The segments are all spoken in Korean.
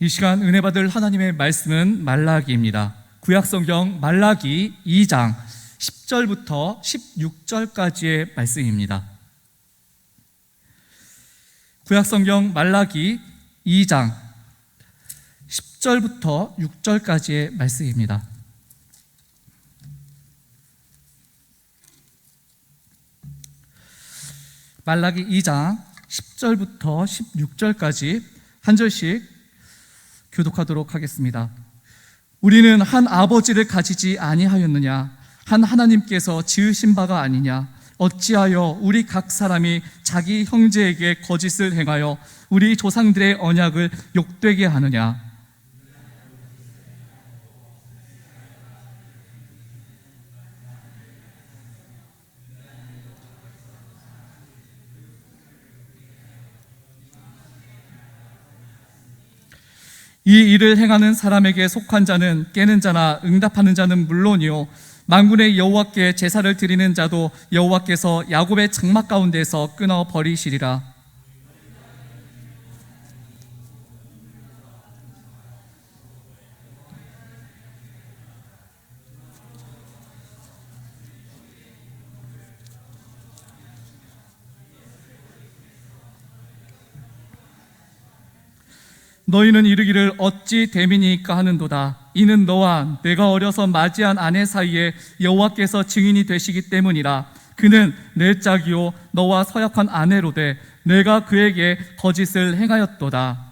이 시간 은혜 받을 하나님의 말씀은 말라기입니다. 구약성경 말라기 2장 10절부터 16절까지의 말씀입니다. 구약성경 말라기 2장 10절부터 6절까지의 말씀입니다. 말라기 2장 10절부터 16절까지 한 절씩 교독하도록 하겠습니다. 우리는 한 아버지를 가지지 아니하였느냐? 한 하나님께서 지으신 바가 아니냐? 어찌하여 우리 각 사람이 자기 형제에게 거짓을 행하여 우리 조상들의 언약을 욕되게 하느냐? 이 일을 행하는 사람에게 속한 자는 깨는 자나 응답하는 자는 물론이요 만군의 여호와께 제사를 드리는 자도 여호와께서 야곱의 장막 가운데서 끊어 버리시리라. 너희는 이르기를 어찌 됨이니까 하는도다. 이는 너와 내가 어려서 맞이한 아내 사이에 여호와께서 증인이 되시기 때문이라. 그는 내 짝이요 너와 서약한 아내로되 내가 그에게 거짓을 행하였도다.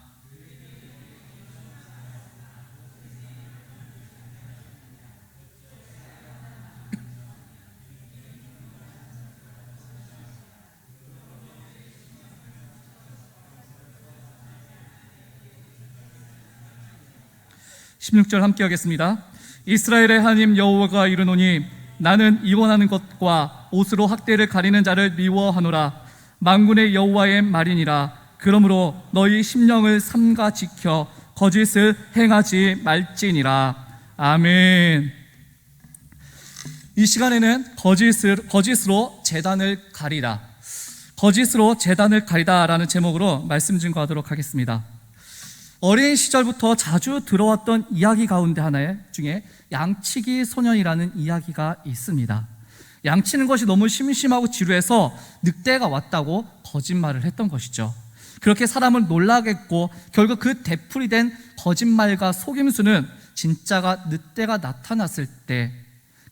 16절 함께 하겠습니다. 이스라엘의 하나님 여호와가 이르노니 나는 이원하는 것과 옷으로 학대를 가리는 자를 미워하노라. 만군의 여호와의 말이니라. 그러므로 너희 심령을 삼가 지켜 거짓을 행하지 말지니라. 아멘. 이 시간에는 거짓으로 제단을 가리라, 거짓으로 제단을 가리다라는 제목으로 말씀 증거하도록 하겠습니다. 어린 시절부터 자주 들어왔던 이야기 가운데 하나 중에 양치기 소년이라는 이야기가 있습니다. 양치는 것이 너무 심심하고 지루해서 늑대가 왔다고 거짓말을 했던 것이죠. 그렇게 사람을 놀라게 했고 결국 그 되풀이된 거짓말과 속임수는 진짜가 늑대가 나타났을 때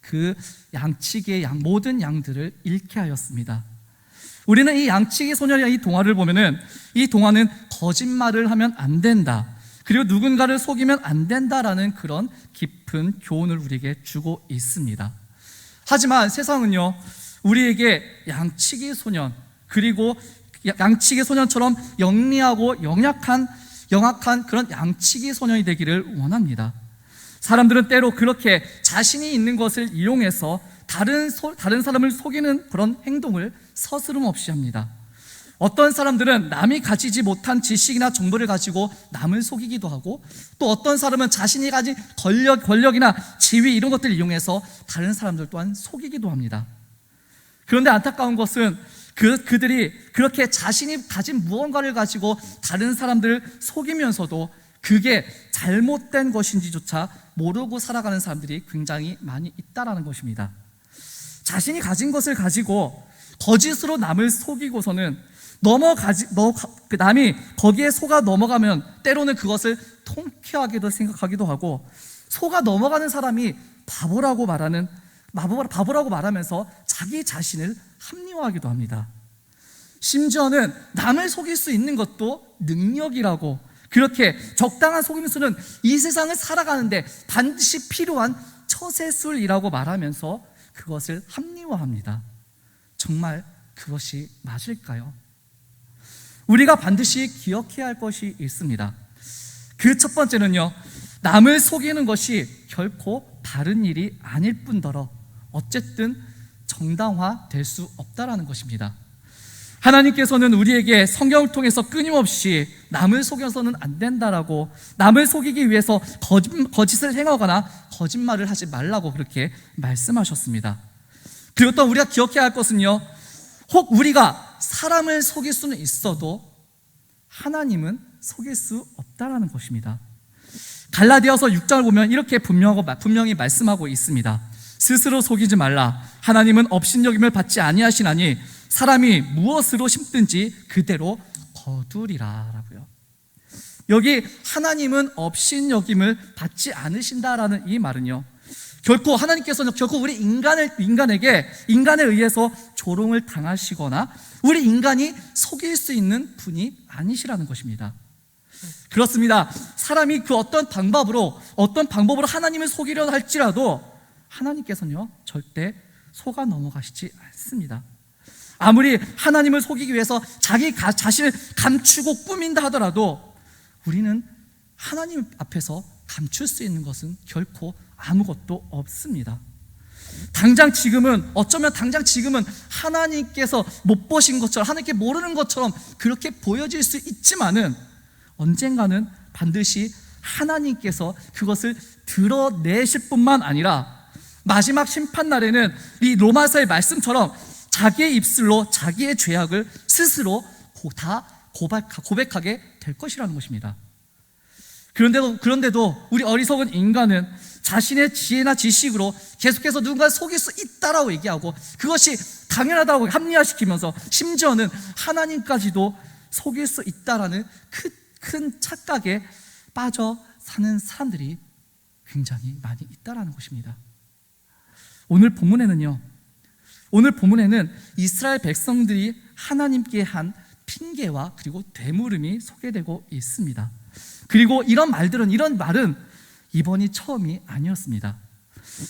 그 양치기의 모든 양들을 잃게 하였습니다. 우리는 이 양치기 소년이라는 이 동화를 보면은 이 동화는 거짓말을 하면 안 된다, 그리고 누군가를 속이면 안 된다라는 그런 깊은 교훈을 우리에게 주고 있습니다. 하지만 세상은요, 우리에게 양치기 소년, 그리고 양치기 소년처럼 영리하고 영악한 그런 양치기 소년이 되기를 원합니다. 사람들은 때로 그렇게 자신이 있는 것을 이용해서 다른 사람을 속이는 그런 행동을 서스름 없이 합니다. 어떤 사람들은 남이 가지지 못한 지식이나 정보를 가지고 남을 속이기도 하고, 또 어떤 사람은 자신이 가진 권력이나 지위 이런 것들을 이용해서 다른 사람들 또한 속이기도 합니다. 그런데 안타까운 것은 그들이 그렇게 자신이 가진 무언가를 가지고 다른 사람들을 속이면서도 그게 잘못된 것인지조차 모르고 살아가는 사람들이 굉장히 많이 있다라는 것입니다. 자신이 가진 것을 가지고 거짓으로 남을 속이고서는 남이 거기에 속아 넘어가면 때로는 그것을 통쾌하게도 생각하기도 하고, 속아 넘어가는 사람이 바보라고 말하면서 자기 자신을 합리화하기도 합니다. 심지어는 남을 속일 수 있는 것도 능력이라고, 그렇게 적당한 속임수는 이 세상을 살아가는데 반드시 필요한 처세술이라고 말하면서 그것을 합리화합니다. 정말 그것이 맞을까요? 우리가 반드시 기억해야 할 것이 있습니다. 그 첫 번째는요, 남을 속이는 것이 결코 바른 일이 아닐 뿐더러 어쨌든 정당화될 수 없다라는 것입니다. 하나님께서는 우리에게 성경을 통해서 끊임없이 남을 속여서는 안 된다라고, 남을 속이기 위해서 거짓을 행하거나 거짓말을 하지 말라고 그렇게 말씀하셨습니다. 그리고 또 우리가 기억해야 할 것은요, 혹 우리가 사람을 속일 수는 있어도 하나님은 속일 수 없다라는 것입니다. 갈라디아서 6장을 보면 이렇게 분명히 말씀하고 있습니다. 스스로 속이지 말라. 하나님은 업신여김을 받지 아니하시나니 사람이 무엇으로 심든지 그대로 거두리라 라고요. 여기 하나님은 업신여김을 받지 않으신다라는 이 말은요, 결코 하나님께서는 결코 우리 인간에 의해서 조롱을 당하시거나 우리 인간이 속일 수 있는 분이 아니시라는 것입니다. 그렇습니다. 사람이 그 어떤 방법으로 하나님을 속이려 할지라도 하나님께서는요 절대 속아 넘어가시지 않습니다. 아무리 하나님을 속이기 위해서 자기 자신을 감추고 꾸민다 하더라도 우리는 하나님 앞에서 감출 수 있는 것은 결코 아무것도 없습니다. 어쩌면 당장 지금은 하나님께서 못 보신 것처럼, 하나님께 모르는 것처럼 그렇게 보여질 수 있지만은 언젠가는 반드시 하나님께서 그것을 드러내실 뿐만 아니라 마지막 심판날에는 이 로마서의 말씀처럼 자기의 입술로 자기의 죄악을 스스로 다 고백하게 될 것이라는 것입니다. 그런데도 우리 어리석은 인간은 자신의 지혜나 지식으로 계속해서 누군가를 속일 수 있다라고 얘기하고 그것이 당연하다고 합리화시키면서 심지어는 하나님까지도 속일 수 있다라는 큰 착각에 빠져 사는 사람들이 굉장히 많이 있다라는 것입니다. 오늘 본문에는 이스라엘 백성들이 하나님께 한 핑계와 그리고 되물음이 소개되고 있습니다. 그리고 이런 말은 이번이 처음이 아니었습니다.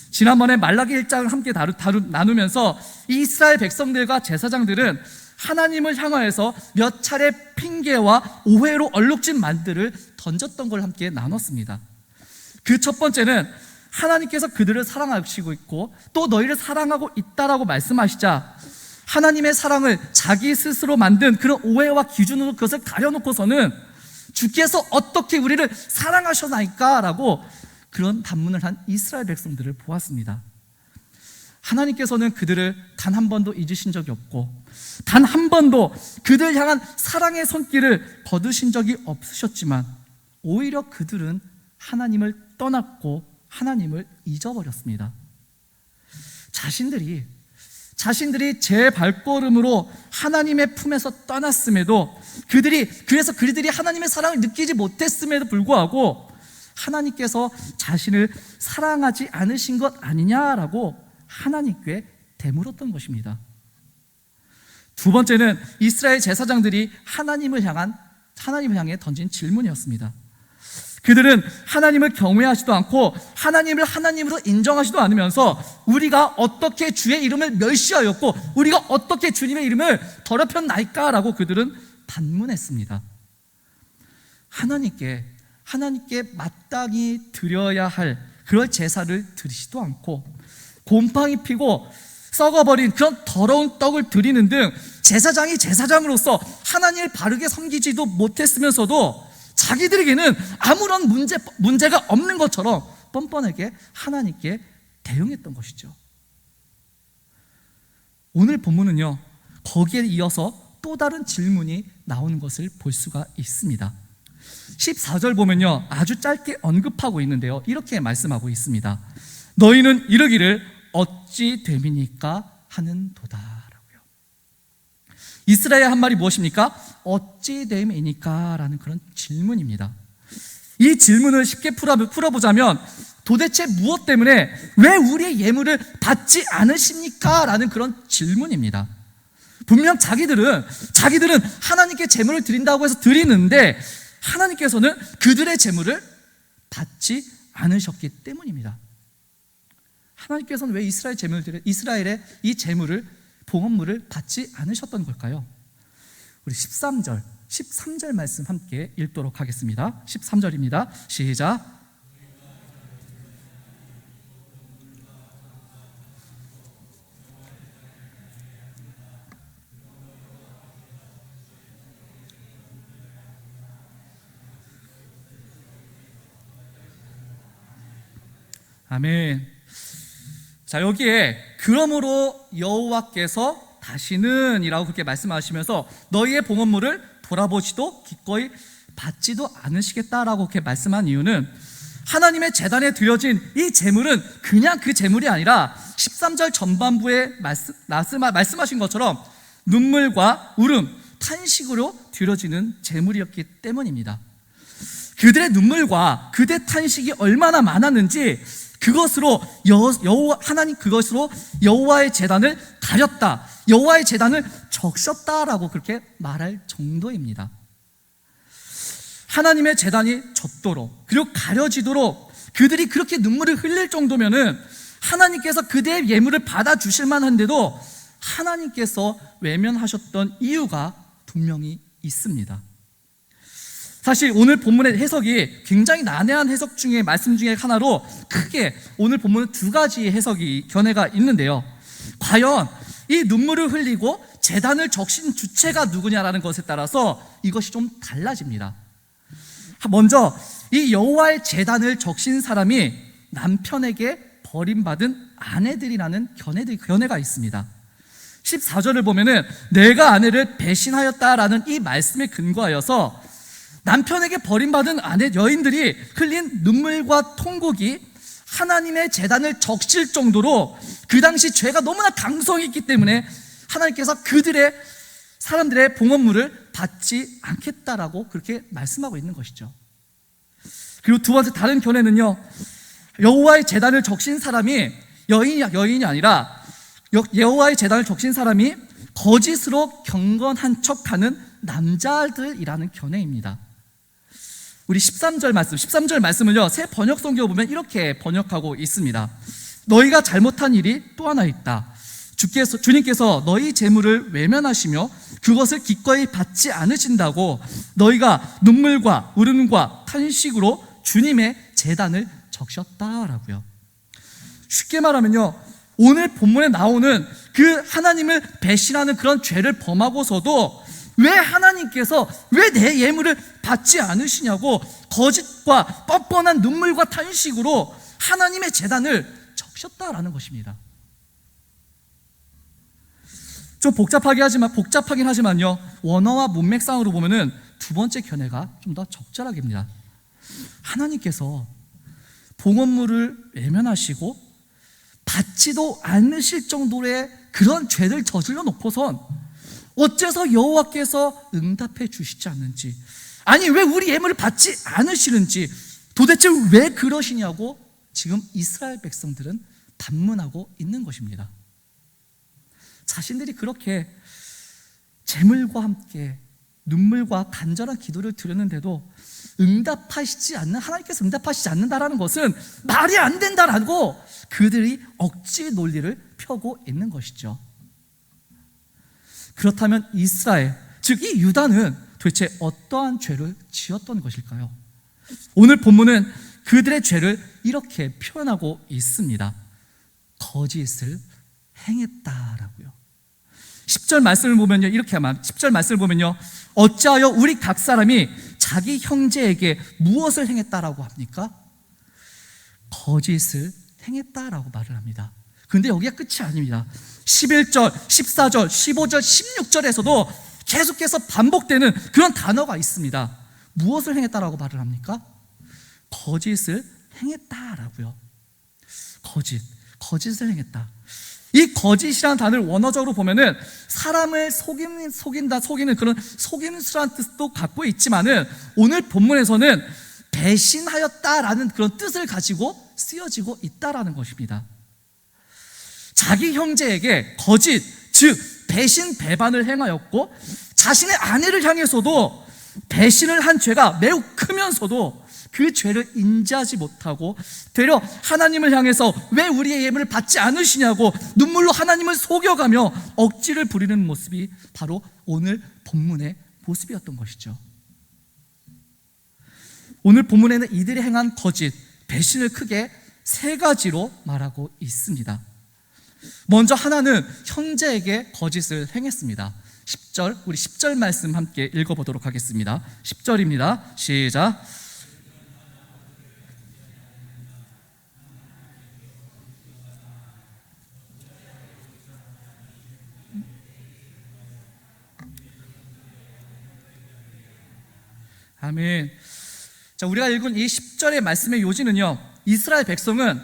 지난번에 말라기 1장을 함께 나누면서 이스라엘 백성들과 제사장들은 하나님을 향하여서 몇 차례 핑계와 오해로 얼룩진 말들을 던졌던 걸 함께 나눴습니다. 그 첫 번째는 하나님께서 그들을 사랑하시고 있고 또 너희를 사랑하고 있다라고 말씀하시자 하나님의 사랑을 자기 스스로 만든 그런 오해와 기준으로 그것을 가려놓고서는 주께서 어떻게 우리를 사랑하셨나이까라고 그런 반문을 한 이스라엘 백성들을 보았습니다. 하나님께서는 그들을 단 한 번도 잊으신 적이 없고 단 한 번도 그들 향한 사랑의 손길을 거두신 적이 없으셨지만 오히려 그들은 하나님을 떠났고 하나님을 잊어버렸습니다. 자신들이 제 발걸음으로 하나님의 품에서 떠났음에도 그래서 그들이 하나님의 사랑을 느끼지 못했음에도 불구하고 하나님께서 자신을 사랑하지 않으신 것 아니냐라고 하나님께 되물었던 것입니다. 두 번째는 이스라엘 제사장들이 하나님을 향해 던진 질문이었습니다. 그들은 하나님을 경외하지도 않고 하나님을 하나님으로 인정하지도 않으면서 우리가 어떻게 주의 이름을 멸시하였고 우리가 어떻게 주님의 이름을 더럽혔나이까라고 그들은 반문했습니다. 하나님께 마땅히 드려야 할 그럴 제사를 드리지도 않고 곰팡이 피고 썩어버린 그런 더러운 떡을 드리는 등 제사장이 제사장으로서 하나님을 바르게 섬기지도 못했으면서도 자기들에게는 아무런 문제가 없는 것처럼 뻔뻔하게 하나님께 대응했던 것이죠. 오늘 본문은요, 거기에 이어서 또 다른 질문이 나오는 것을 볼 수가 있습니다. 14절 보면요, 아주 짧게 언급하고 있는데요, 이렇게 말씀하고 있습니다. 너희는 이르기를 어찌 됨이니까 하는도다. 이스라엘 한 말이 무엇입니까? 어찌 됨이니까 라는 그런 질문입니다. 이 질문을 쉽게 풀어보자면 도대체 무엇 때문에 왜 우리의 예물을 받지 않으십니까? 라는 그런 질문입니다. 분명 자기들은 하나님께 제물을 드린다고 해서 드리는데 하나님께서는 그들의 제물을 받지 않으셨기 때문입니다. 하나님께서는 왜 이스라엘의 이 제물을 봉헌물을 받지 않으셨던 걸까요? 우리 13절 말씀 함께 읽도록 하겠습니다. 13절입니다. 시작. 아멘. 자, 여기에 그러므로 여호와께서 다시는 이라고 그렇게 말씀하시면서 너희의 봉헌물을 돌아보시도 기꺼이 받지도 않으시겠다라고 그렇게 말씀한 이유는 하나님의 제단에 드려진 이 제물은 그냥 그 제물이 아니라 13절 전반부에 말씀하신 것처럼 눈물과 울음, 탄식으로 드려지는 제물이었기 때문입니다. 그들의 눈물과 그들의 탄식이 얼마나 많았는지 그것으로 그것으로 여호와의 제단을 가렸다, 여호와의 제단을 적셨다라고 그렇게 말할 정도입니다. 하나님의 제단이 젖도록 그리고 가려지도록 그들이 그렇게 눈물을 흘릴 정도면은 하나님께서 그들의 예물을 받아주실 만한데도 하나님께서 외면하셨던 이유가 분명히 있습니다. 사실 오늘 본문의 해석이 굉장히 난해한 해석 중에 말씀 중에 하나로 크게 오늘 본문은 두 가지의 해석이 견해가 있는데요. 과연 이 눈물을 흘리고 제단을 적신 주체가 누구냐라는 것에 따라서 이것이 좀 달라집니다. 먼저 이 여호와의 제단을 적신 사람이 남편에게 버림받은 아내들이라는 견해가 있습니다. 14절을 보면은 내가 아내를 배신하였다라는 이 말씀에 근거하여서 남편에게 버림받은 아내 여인들이 흘린 눈물과 통곡이 하나님의 제단을 적실 정도로 그 당시 죄가 너무나 강성했기 때문에 하나님께서 사람들의 봉헌물을 받지 않겠다라고 그렇게 말씀하고 있는 것이죠. 그리고 두 번째 다른 견해는요, 여호와의 제단을 적신 사람이 여인이 아니라 여호와의 제단을 적신 사람이 거짓으로 경건한 척하는 남자들이라는 견해입니다. 우리 13절 말씀을요, 새 번역 성경을 보면 이렇게 번역하고 있습니다. 너희가 잘못한 일이 또 하나 있다. 주님께서 너희 재물을 외면하시며 그것을 기꺼이 받지 않으신다고 너희가 눈물과 울음과 탄식으로 주님의 제단을 적셨다라고요. 쉽게 말하면요, 오늘 본문에 나오는 그 하나님을 배신하는 그런 죄를 범하고서도 왜 하나님께서 왜 내 예물을 받지 않으시냐고 거짓과 뻔뻔한 눈물과 탄식으로 하나님의 제단을 적셨다라는 것입니다. 좀 복잡하긴 하지만요, 원어와 문맥상으로 보면은 두 번째 견해가 좀 더 적절하게입니다. 하나님께서 봉헌물을 외면하시고 받지도 않으실 정도의 그런 죄를 저질러 놓고선 어째서 여호와께서 응답해 주시지 않는지, 아니 왜 우리 예물을 받지 않으시는지, 도대체 왜 그러시냐고 지금 이스라엘 백성들은 반문하고 있는 것입니다. 자신들이 그렇게 재물과 함께 눈물과 간절한 기도를 드렸는데도 하나님께서 응답하시지 않는다라는 것은 말이 안 된다라고 그들이 억지 논리를 펴고 있는 것이죠. 그렇다면 이스라엘, 즉 이 유다는 도대체 어떠한 죄를 지었던 것일까요? 오늘 본문은 그들의 죄를 이렇게 표현하고 있습니다. 거짓을 행했다라고요. 10절 말씀을 보면요, 이렇게 10절 말씀을 보면요, 어찌하여 우리 각 사람이 자기 형제에게 무엇을 행했다라고 합니까? 거짓을 행했다라고 말을 합니다. 그런데 여기가 끝이 아닙니다. 11절, 14절, 15절, 16절에서도 계속해서 반복되는 그런 단어가 있습니다. 무엇을 행했다라고 말을 합니까? 거짓을 행했다라고요. 거짓을 행했다. 이 거짓이라는 단어를 원어적으로 보면은 사람을 속이는 그런 속임수라는 뜻도 갖고 있지만은 오늘 본문에서는 배신하였다라는 그런 뜻을 가지고 쓰여지고 있다라는 것입니다. 자기 형제에게 거짓, 즉 배신 배반을 행하였고 자신의 아내를 향해서도 배신을 한 죄가 매우 크면서도 그 죄를 인지하지 못하고 되려 하나님을 향해서 왜 우리의 예물을 받지 않으시냐고 눈물로 하나님을 속여가며 억지를 부리는 모습이 바로 오늘 본문의 모습이었던 것이죠. 오늘 본문에는 이들이 행한 거짓, 배신을 크게 세 가지로 말하고 있습니다. 먼저 하나는 형제에게 거짓을 행했습니다. 10절, 우리 10절 말씀 함께 읽어보도록 하겠습니다. 10절입니다. 시작. 아멘. 자, 우리가 읽은 이 10절의 말씀의 요지는요, 이스라엘 백성은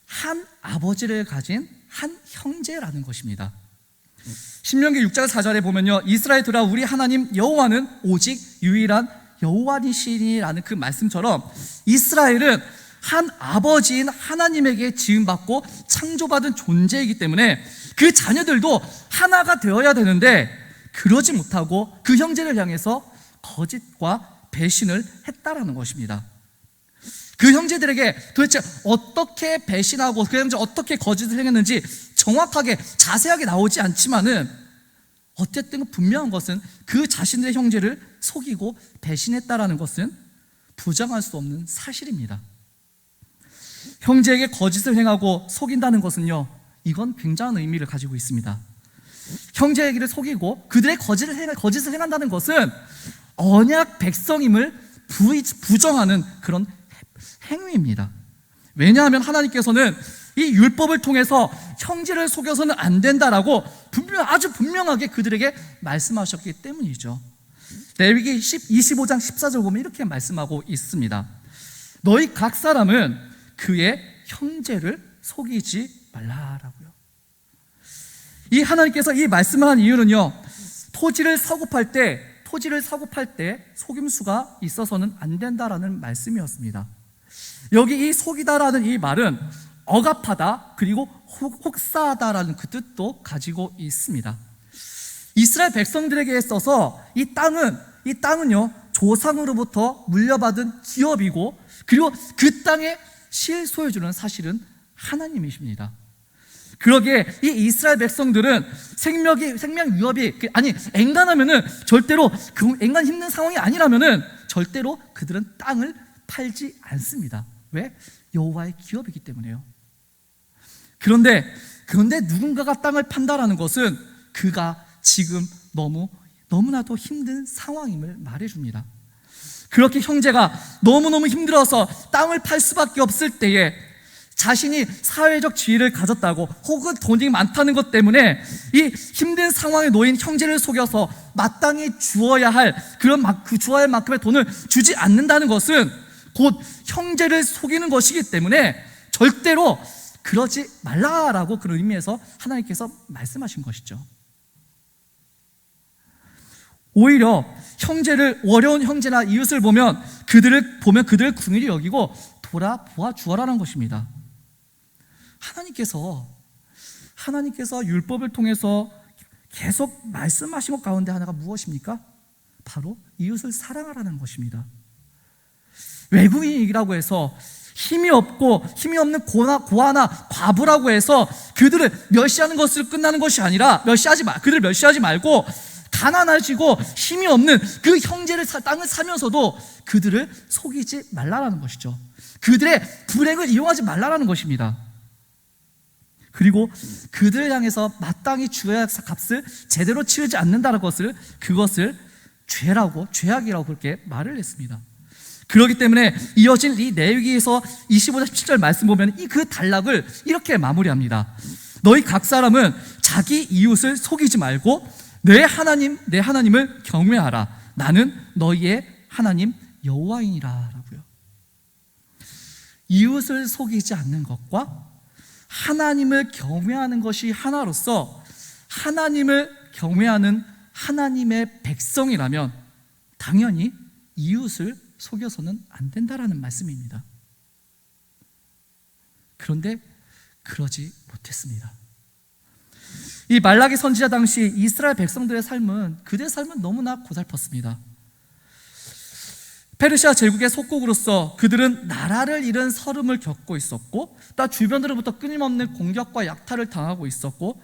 한 아버지를 가진 한 형제라는 것입니다. 신명기 6장 4절에 보면요, 이스라엘들아 우리 하나님 여호와는 오직 유일한 여호와니시니라는 그 말씀처럼 이스라엘은 한 아버지인 하나님에게 지음받고 창조받은 존재이기 때문에 그 자녀들도 하나가 되어야 되는데 그러지 못하고 그 형제를 향해서 거짓과 배신을 했다라는 것입니다. 그 형제들에게 도대체 어떻게 배신하고 그 형제 어떻게 거짓을 행했는지 정확하게 자세하게 나오지 않지만은 어쨌든 분명한 것은 그 자신들의 형제를 속이고 배신했다라는 것은 부정할 수 없는 사실입니다. 형제에게 거짓을 행하고 속인다는 것은요, 이건 굉장한 의미를 가지고 있습니다. 형제에게를 속이고 그들의 거짓을 행한다는 것은 언약 백성임을 부정하는 그런 행위입니다. 왜냐하면 하나님께서는 이 율법을 통해서 형제를 속여서는 안 된다라고 아주 분명하게 그들에게 말씀하셨기 때문이죠. 레위기 25장 14절 보면 이렇게 말씀하고 있습니다. 너희 각 사람은 그의 형제를 속이지 말라라고요. 이 하나님께서 이 말씀을 한 이유는요, 토지를 사고 팔 때 속임수가 있어서는 안 된다라는 말씀이었습니다. 여기 이 속이다라는 이 말은 억압하다 그리고 혹사하다라는 그 뜻도 가지고 있습니다. 이스라엘 백성들에게 있어서 이 땅은요 조상으로부터 물려받은 기업이고 그리고 그 땅의 실소유주는 사실은 하나님이십니다. 그러기에 이 이스라엘 백성들은 생명 위협이 앵간하면은 절대로 앵간 힘든 상황이 아니라면은 절대로 그들은 땅을 팔지 않습니다. 왜? 여호와의 기업이기 때문에요. 그런데 누군가가 땅을 판다라는 것은 그가 지금 너무나도 힘든 상황임을 말해줍니다. 그렇게 형제가 너무너무 힘들어서 땅을 팔 수밖에 없을 때에 자신이 사회적 지위를 가졌다고 혹은 돈이 많다는 것 때문에 이 힘든 상황에 놓인 형제를 속여서 마땅히 주어야 할 주어야 할 만큼의 돈을 주지 않는다는 것은 곧 형제를 속이는 것이기 때문에 절대로 그러지 말라라고 그런 의미에서 하나님께서 말씀하신 것이죠. 오히려 어려운 형제나 이웃을 보면 그들을 긍휼히 여기고 돌아보아 주어라는 것입니다. 하나님께서 율법을 통해서 계속 말씀하신 것 가운데 하나가 무엇입니까? 바로 이웃을 사랑하라는 것입니다. 외국인이라고 해서 힘이 없는 고아나 과부라고 해서 그들을 멸시하는 것을 끝나는 것이 아니라 그들을 멸시하지 말고 가난하시고 힘이 없는 그 형제를 땅을 사면서도 그들을 속이지 말라라는 것이죠. 그들의 불행을 이용하지 말라라는 것입니다. 그리고 그들을 향해서 마땅히 주어야 할 값을 제대로 치르지 않는다는 그것을 죄악이라고 그렇게 말을 했습니다. 그렇기 때문에 이어진 이 레위기에서 25절 17절 말씀 보면 그 단락을 이렇게 마무리합니다. 너희 각 사람은 자기 이웃을 속이지 말고 내 하나님을 경외하라. 나는 너희의 하나님 여호와이니라 라고요. 이웃을 속이지 않는 것과 하나님을 경외하는 것이 하나로서 하나님을 경외하는 하나님의 백성이라면 당연히 이웃을 속여서는 안 된다라는 말씀입니다. 그런데 그러지 못했습니다. 이 말라기 선지자 당시 이스라엘 백성들의 그들의 삶은 너무나 고달팠습니다. 페르시아 제국의 속국으로서 그들은 나라를 잃은 서름을 겪고 있었고 또 주변으로부터 끊임없는 공격과 약탈을 당하고 있었고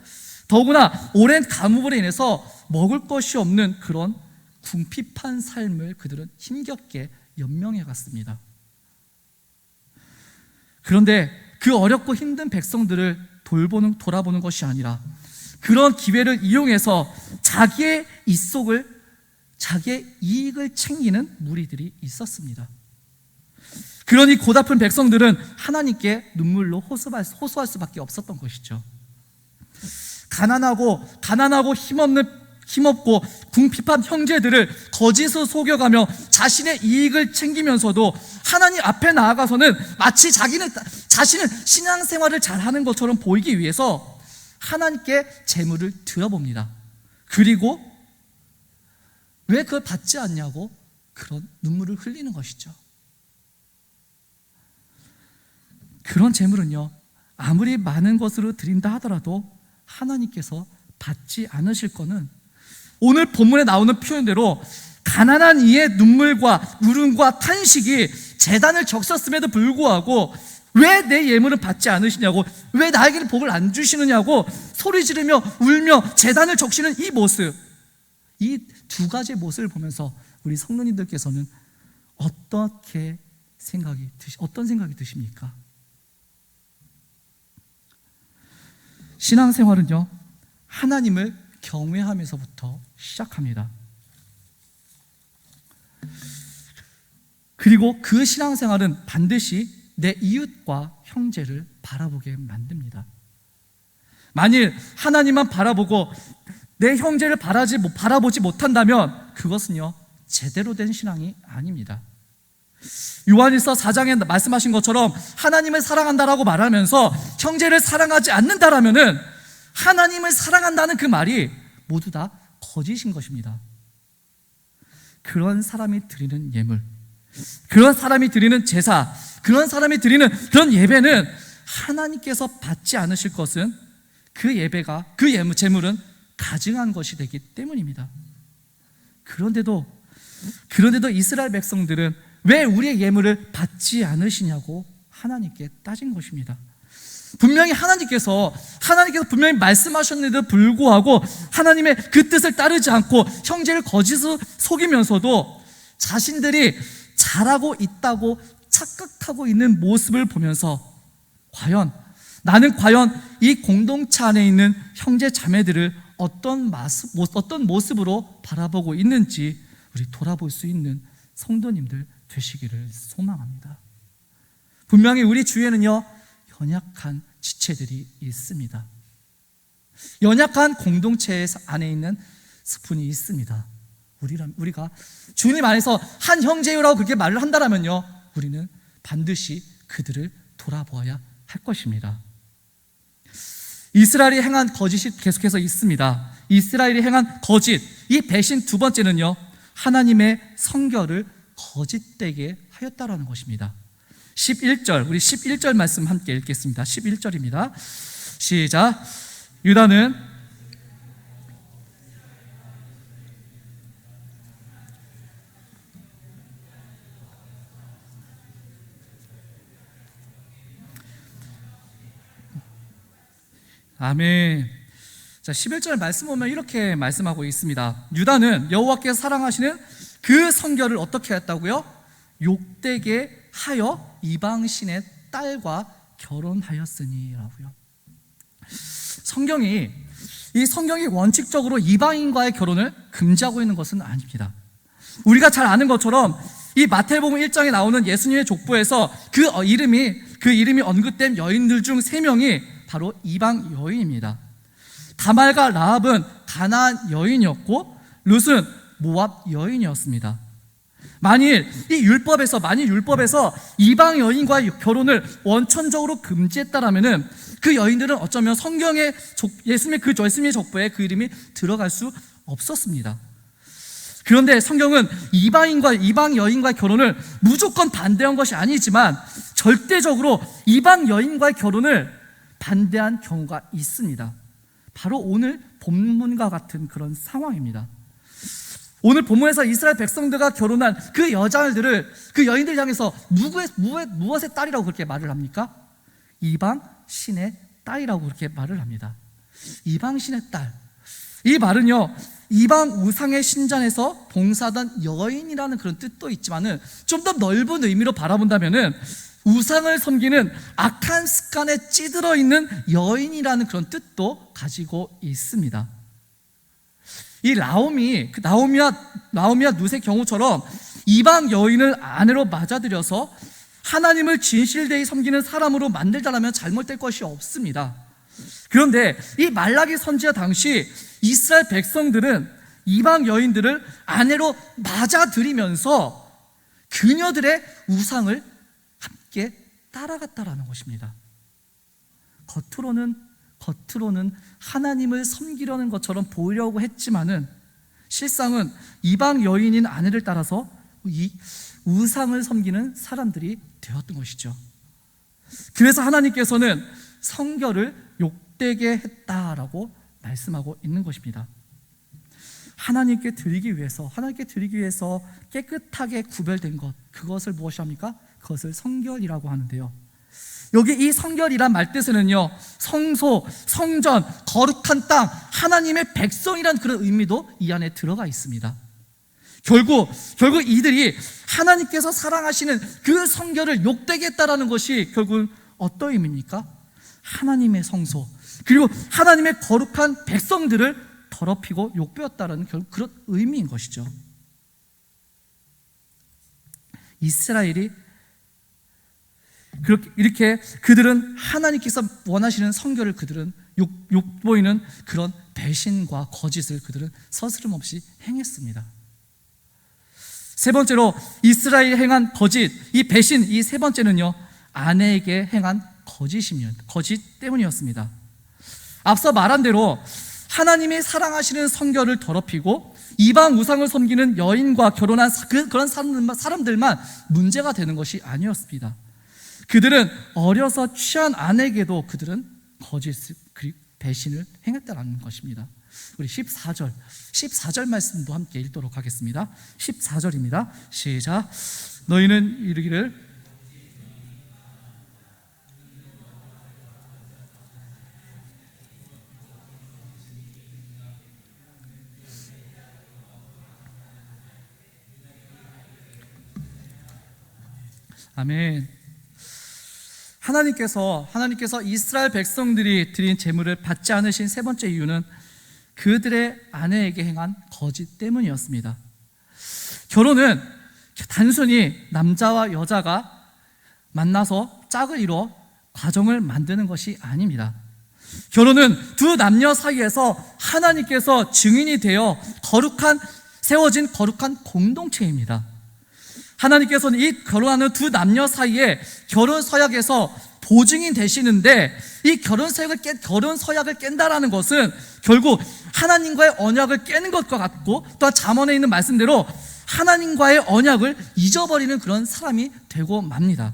더구나 오랜 가뭄으로 인해서 먹을 것이 없는 그런 궁핍한 삶을 그들은 힘겹게 연명해 갔습니다. 그런데 그 어렵고 힘든 백성들을 돌아보는 것이 아니라 그런 기회를 이용해서 자기의 이익을 챙기는 무리들이 있었습니다. 그러니 고달픈 백성들은 하나님께 눈물로 호소할 수밖에 없었던 것이죠. 가난하고 힘없는 힘없고 궁핍한 형제들을 거짓으로 속여가며 자신의 이익을 챙기면서도 하나님 앞에 나아가서는 마치 자신은 신앙생활을 잘하는 것처럼 보이기 위해서 하나님께 재물을 드려봅니다. 그리고 왜 그걸 받지 않냐고 그런 눈물을 흘리는 것이죠. 그런 재물은요, 아무리 많은 것으로 드린다 하더라도 하나님께서 받지 않으실 거는 오늘 본문에 나오는 표현대로 가난한 이의 눈물과 울음과 탄식이 제단을 적셨음에도 불구하고 왜 내 예물은 받지 않으시냐고, 왜 나에게는 복을 안 주시느냐고 소리 지르며 울며 제단을 적시는 이 모습, 이 두 가지 모습을 보면서 우리 성도님들께서는 어떤 생각이 드십니까? 신앙생활은요, 하나님을 경외하면서부터 시작합니다. 그리고 그 신앙생활은 반드시 내 이웃과 형제를 바라보게 만듭니다. 만일 하나님만 바라보고 내 형제를 바라보지 못한다면 그것은요, 제대로 된 신앙이 아닙니다. 요한일서 4장에 말씀하신 것처럼 하나님을 사랑한다라고 말하면서 형제를 사랑하지 않는다라면은 하나님을 사랑한다는 그 말이 모두 다 거짓인 것입니다. 그런 사람이 드리는 예물, 그런 사람이 드리는 제사, 그런 사람이 드리는 그런 예배는 하나님께서 받지 않으실 것은 그 예배가, 그 재물은 가증한 것이 되기 때문입니다. 그런데도 이스라엘 백성들은 왜 우리의 예물을 받지 않으시냐고 하나님께 따진 것입니다. 분명히 하나님께서 분명히 말씀하셨는데도 불구하고 하나님의 그 뜻을 따르지 않고 형제를 거짓으로 속이면서도 자신들이 잘하고 있다고 착각하고 있는 모습을 보면서 나는 과연 이 공동체 안에 있는 형제 자매들을 어떤 모습으로 바라보고 있는지 우리 돌아볼 수 있는 성도님들 되시기를 소망합니다. 분명히 우리 주위에는요, 연약한 지체들이 있습니다. 연약한 공동체 안에 있는 스푼이 있습니다. 우리가 주님 안에서 한 형제요라고 그렇게 말을 한다면요, 우리는 반드시 그들을 돌아보아야 할 것입니다. 이스라엘이 행한 거짓이 계속해서 있습니다. 이스라엘이 행한 거짓, 이 배신 두 번째는요, 하나님의 성결을 거짓되게 하였다라는 것입니다. 11절, 우리 11절 말씀 함께 읽겠습니다. 11절입니다. 시작. 유다는 아멘. 자, 11절 말씀 보면 이렇게 말씀하고 있습니다. 유다는 여호와께서 사랑하시는 그 성결을 어떻게 했다고요? 욕되게 하여 이방신의 딸과 결혼하였으니라고요. 성경이 원칙적으로 이방인과의 결혼을 금지하고 있는 것은 아닙니다. 우리가 잘 아는 것처럼 이 마태복음 1장에 나오는 예수님의 족보에서 그 이름이 언급된 여인들 중 3명이 바로 이방 여인입니다. 다말과 라합은 가나안 여인이었고 룻은 모압 여인이었습니다. 만일 율법에서 이방 여인과의 결혼을 원천적으로 금지했다라면은 그 여인들은 어쩌면 성경의 예수님의 족보에 그 이름이 들어갈 수 없었습니다. 그런데 성경은 이방 여인과의 결혼을 무조건 반대한 것이 아니지만 절대적으로 이방 여인과의 결혼을 반대한 경우가 있습니다. 바로 오늘 본문과 같은 그런 상황입니다. 오늘 본문에서 이스라엘 백성들과 결혼한 그 여인들 향해서 무엇의 딸이라고 그렇게 말을 합니까? 이방 신의 딸이라고 그렇게 말을 합니다. 이방 신의 딸. 이 말은요, 이방 우상의 신전에서 봉사하던 여인이라는 그런 뜻도 있지만은 좀 더 넓은 의미로 바라본다면은 우상을 섬기는 악한 습관에 찌들어 있는 여인이라는 그런 뜻도 가지고 있습니다. 이 나오미와 룻의 경우처럼 이방 여인을 아내로 맞아들여서 하나님을 진실되이 섬기는 사람으로 만들자라면 잘못될 것이 없습니다. 그런데 이 말라기 선지자 당시 이스라엘 백성들은 이방 여인들을 아내로 맞아들이면서 그녀들의 우상을 함께 따라갔다라는 것입니다. 겉으로는 하나님을 섬기려는 것처럼 보이려고 했지만은 실상은 이방 여인인 아내를 따라서 이 우상을 섬기는 사람들이 되었던 것이죠. 그래서 하나님께서는 성결을 욕되게 했다라고 말씀하고 있는 것입니다. 하나님께 드리기 위해서 깨끗하게 구별된 것, 그것을 무엇이 합니까? 그것을 성결이라고 하는데요. 여기 이 성결이란 말 뜻에는요, 성소, 성전, 거룩한 땅, 하나님의 백성이란 그런 의미도 이 안에 들어가 있습니다. 결국 이들이 하나님께서 사랑하시는 그 성결을 욕되게 했다라는 것이 결국 어떤 의미입니까? 하나님의 성소, 그리고 하나님의 거룩한 백성들을 더럽히고 욕되었다라는 결국 그런 의미인 것이죠. 이스라엘이 이렇게 그들은 하나님께서 원하시는 성결을 그들은 욕보이는 그런 배신과 거짓을 그들은 서스름없이 행했습니다. 세 번째로 이스라엘이 행한 거짓, 이 배신, 이 세 번째는요, 아내에게 행한 거짓 때문이었습니다. 앞서 말한 대로 하나님이 사랑하시는 성결을 더럽히고 이방 우상을 섬기는 여인과 결혼한 그런 사람들만 문제가 되는 것이 아니었습니다. 그들은 어려서 취한 아내에게도 그들은 거짓, 배신을 행했다는 것입니다. 우리 14절 말씀도 함께 읽도록 하겠습니다. 14절입니다. 시작. 너희는 이르기를 아멘. 하나님께서 이스라엘 백성들이 드린 제물을 받지 않으신 세 번째 이유는 그들의 아내에게 행한 거짓 때문이었습니다. 결혼은 단순히 남자와 여자가 만나서 짝을 이루어 가정을 만드는 것이 아닙니다. 결혼은 두 남녀 사이에서 하나님께서 증인이 되어 세워진 거룩한 공동체입니다. 하나님께서는 이 결혼하는 두 남녀 사이에 결혼 서약에서 보증인 되시는데, 이 결혼 서약을 깬다라는 것은 결국 하나님과의 언약을 깨는 것과 같고, 또한 잠언에 있는 말씀대로 하나님과의 언약을 잊어버리는 그런 사람이 되고 맙니다.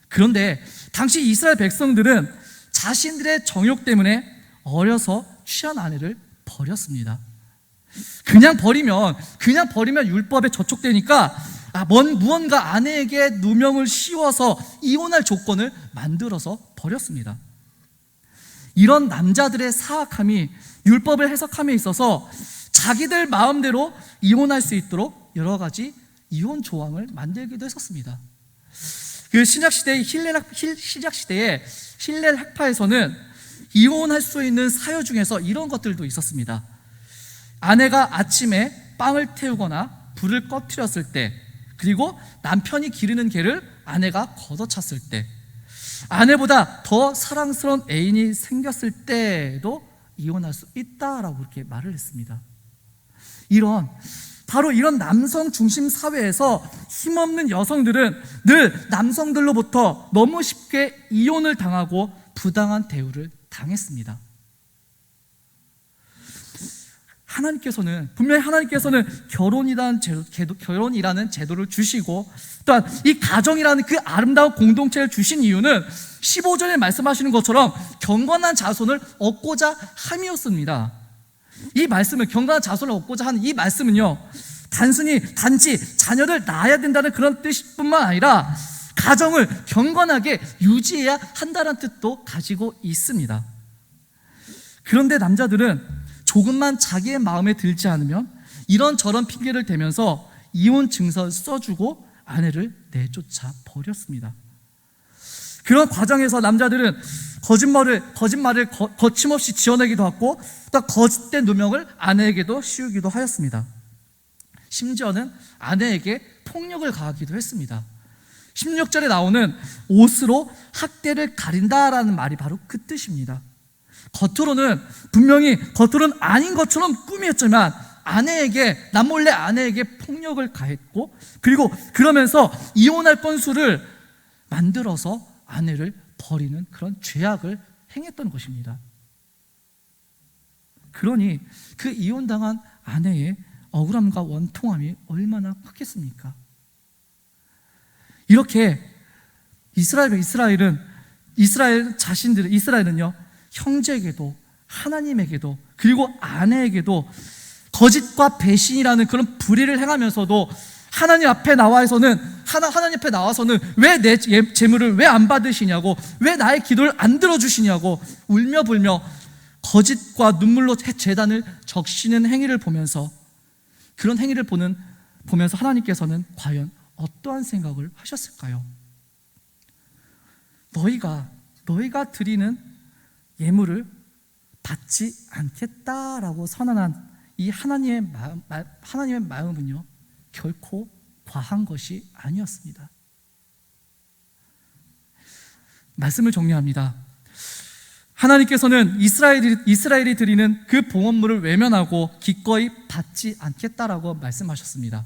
그런데 당시 이스라엘 백성들은 자신들의 정욕 때문에 어려서 취한 아내를 버렸습니다. 그냥 버리면 율법에 저촉되니까 무언가 아내에게 누명을 씌워서 이혼할 조건을 만들어서 버렸습니다. 이런 남자들의 사악함이 율법을 해석함에 있어서 자기들 마음대로 이혼할 수 있도록 여러 가지 이혼 조항을 만들기도 했었습니다. 그 신약시대의 힐렐 학파에서는 이혼할 수 있는 사유 중에서 이런 것들도 있었습니다. 아내가 아침에 빵을 태우거나 불을 꺼뜨렸을 때, 그리고 남편이 기르는 개를 아내가 걷어찼을 때, 아내보다 더 사랑스러운 애인이 생겼을 때도 이혼할 수 있다라고 그렇게 말을 했습니다. 바로 이런 남성 중심 사회에서 힘없는 여성들은 늘 남성들로부터 너무 쉽게 이혼을 당하고 부당한 대우를 당했습니다. 분명히 하나님께서는 결혼이라는 제도를 주시고, 또한 이 가정이라는 그 아름다운 공동체를 주신 이유는 15절에 말씀하시는 것처럼 경건한 자손을 얻고자 함이었습니다. 이 말씀을, 경건한 자손을 얻고자 하는 이 말씀은요, 단지 자녀를 낳아야 된다는 그런 뜻뿐만 아니라 가정을 경건하게 유지해야 한다는 뜻도 가지고 있습니다. 그런데 남자들은 조금만 자기의 마음에 들지 않으면 이런저런 핑계를 대면서 이혼 증서를 써주고 아내를 내쫓아 버렸습니다. 그런 과정에서 남자들은 거짓말을 거침없이 지어내기도 하고, 또 거짓된 누명을 아내에게도 씌우기도 하였습니다. 심지어는 아내에게 폭력을 가하기도 했습니다. 16절에 나오는 옷으로 학대를 가린다라는 말이 바로 그 뜻입니다. 겉으로는 분명히 겉으로는 아닌 것처럼 꾸몄지만 남몰래 아내에게 폭력을 가했고, 그리고 그러면서 이혼할 건수를 만들어서 아내를 버리는 그런 죄악을 행했던 것입니다. 그러니 그 이혼당한 아내의 억울함과 원통함이 얼마나 크겠습니까? 이렇게 이스라엘은요, 형제에게도 하나님에게도 그리고 아내에게도 거짓과 배신이라는 그런 불의를 행하면서도 하나님 앞에 나와서는 왜 내 재물을 왜 안 받으시냐고, 왜 나의 기도를 안 들어주시냐고 울며 불며 거짓과 눈물로 제단을 적시는 행위를 보면서, 그런 행위를 보면서 하나님께서는 과연 어떠한 생각을 하셨을까요? 너희가 드리는 예물을 받지 않겠다라고 선언한 이 하나님의 마음은요, 결코 과한 것이 아니었습니다. 말씀을 정리합니다. 하나님께서는 이스라엘이 드리는 그 봉헌물을 외면하고 기꺼이 받지 않겠다라고 말씀하셨습니다.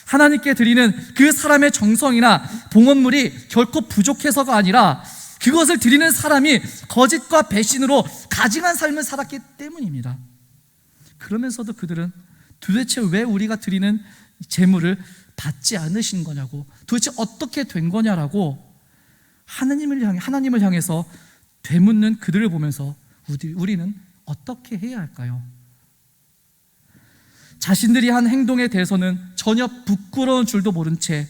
하나님께 드리는 그 사람의 정성이나 봉헌물이 결코 부족해서가 아니라 그것을 드리는 사람이 거짓과 배신으로 가증한 삶을 살았기 때문입니다. 그러면서도 그들은 도대체 왜 우리가 드리는 제물을 받지 않으신 거냐고, 도대체 어떻게 된 거냐라고 하나님을 향해서 되묻는 그들을 보면서 우리는 어떻게 해야 할까요? 자신들이 한 행동에 대해서는 전혀 부끄러운 줄도 모른 채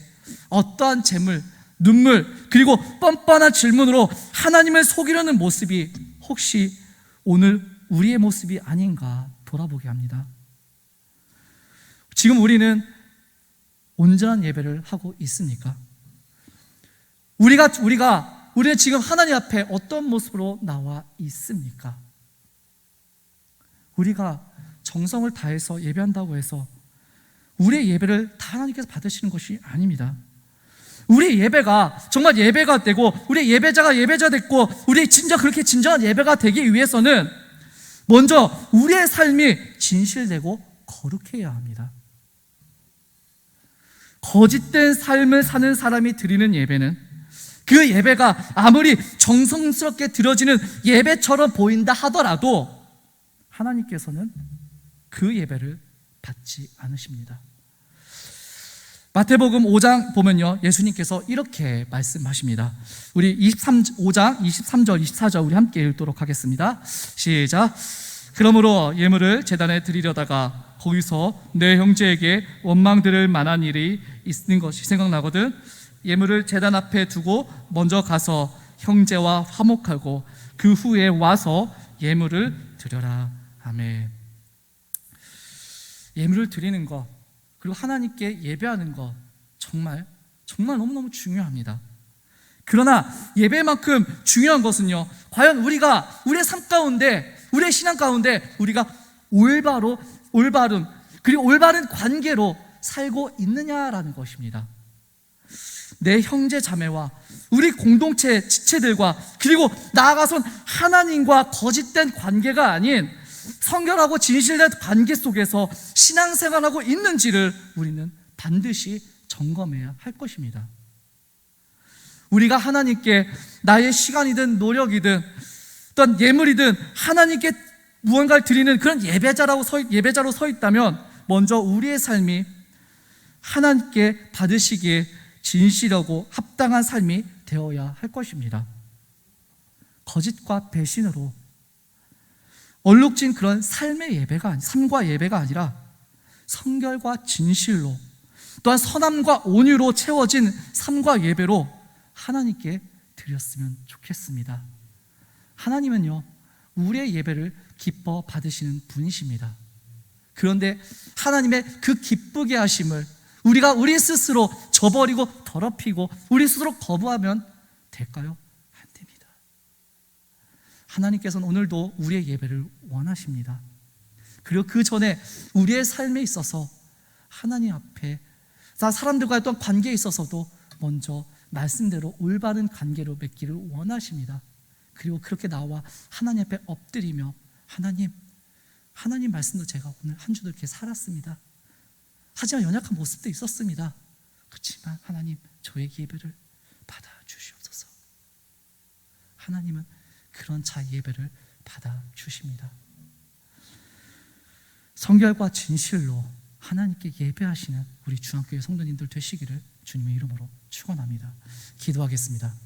어떠한 재물, 눈물, 그리고 뻔뻔한 질문으로 하나님을 속이려는 모습이 혹시 오늘 우리의 모습이 아닌가 돌아보게 합니다. 지금 우리는 온전한 예배를 하고 있습니까? 우리는 지금 하나님 앞에 어떤 모습으로 나와 있습니까? 우리가 정성을 다해서 예배한다고 해서 우리의 예배를 다 하나님께서 받으시는 것이 아닙니다. 우리의 예배가 정말 예배가 되고, 우리의 예배자가 예배자 됐고, 우리 진짜 그렇게 진정한 예배가 되기 위해서는 먼저 우리의 삶이 진실되고 거룩해야 합니다. 거짓된 삶을 사는 사람이 드리는 예배는, 그 예배가 아무리 정성스럽게 드려지는 예배처럼 보인다 하더라도 하나님께서는 그 예배를 받지 않으십니다. 마태복음 5장 보면요, 예수님께서 이렇게 말씀하십니다. 우리 5장 23절 24절 우리 함께 읽도록 하겠습니다. 시작. 그러므로 예물을 제단에 드리려다가 거기서 내 형제에게 원망 들을 만한 일이 있는 것이 생각나거든 예물을 제단 앞에 두고 먼저 가서 형제와 화목하고 그 후에 와서 예물을 드려라. 아멘. 예물을 드리는 것, 그리고 하나님께 예배하는 것, 정말 너무너무 중요합니다. 그러나 예배만큼 중요한 것은요, 과연 우리가 우리의 삶 가운데, 우리의 신앙 가운데 우리가 올바른 그리고 올바른 관계로 살고 있느냐라는 것입니다. 내 형제 자매와 우리 공동체 지체들과, 그리고 나아가선 하나님과 거짓된 관계가 아닌 성결하고 진실된 관계 속에서 신앙생활하고 있는지를 우리는 반드시 점검해야 할 것입니다. 우리가 하나님께 나의 시간이든 노력이든 또한 예물이든 하나님께 무언가를 드리는 그런 예배자로 서 있다면 먼저 우리의 삶이 하나님께 받으시기에 진실하고 합당한 삶이 되어야 할 것입니다. 거짓과 배신으로 얼룩진 그런 삶과 예배가 아니라 성결과 진실로, 또한 선함과 온유로 채워진 삶과 예배로 하나님께 드렸으면 좋겠습니다. 하나님은요, 우리의 예배를 기뻐 받으시는 분이십니다. 그런데 하나님의 그 기쁘게 하심을 우리가 우리 스스로 저버리고 더럽히고 우리 스스로 거부하면 될까요? 안 됩니다. 하나님께서는 오늘도 우리의 예배를 원하십니다. 그리고 그 전에 우리의 삶에 있어서 하나님 앞에 사람들과의 어떤 관계에 있어서도 먼저 말씀대로 올바른 관계로 맺기를 원하십니다. 그리고 그렇게 나와 하나님 앞에 엎드리며 하나님 말씀도 제가 오늘 한 주도 이렇게 살았습니다. 하지만 연약한 모습도 있었습니다. 그렇지만 하나님, 저의 예배를 받아주시옵소서. 하나님은 그런 자의 예배를 받아주십니다. 성결과 진실로 하나님께 예배하시는 우리 중앙교회 성도님들 되시기를 주님의 이름으로 축원합니다. 기도하겠습니다.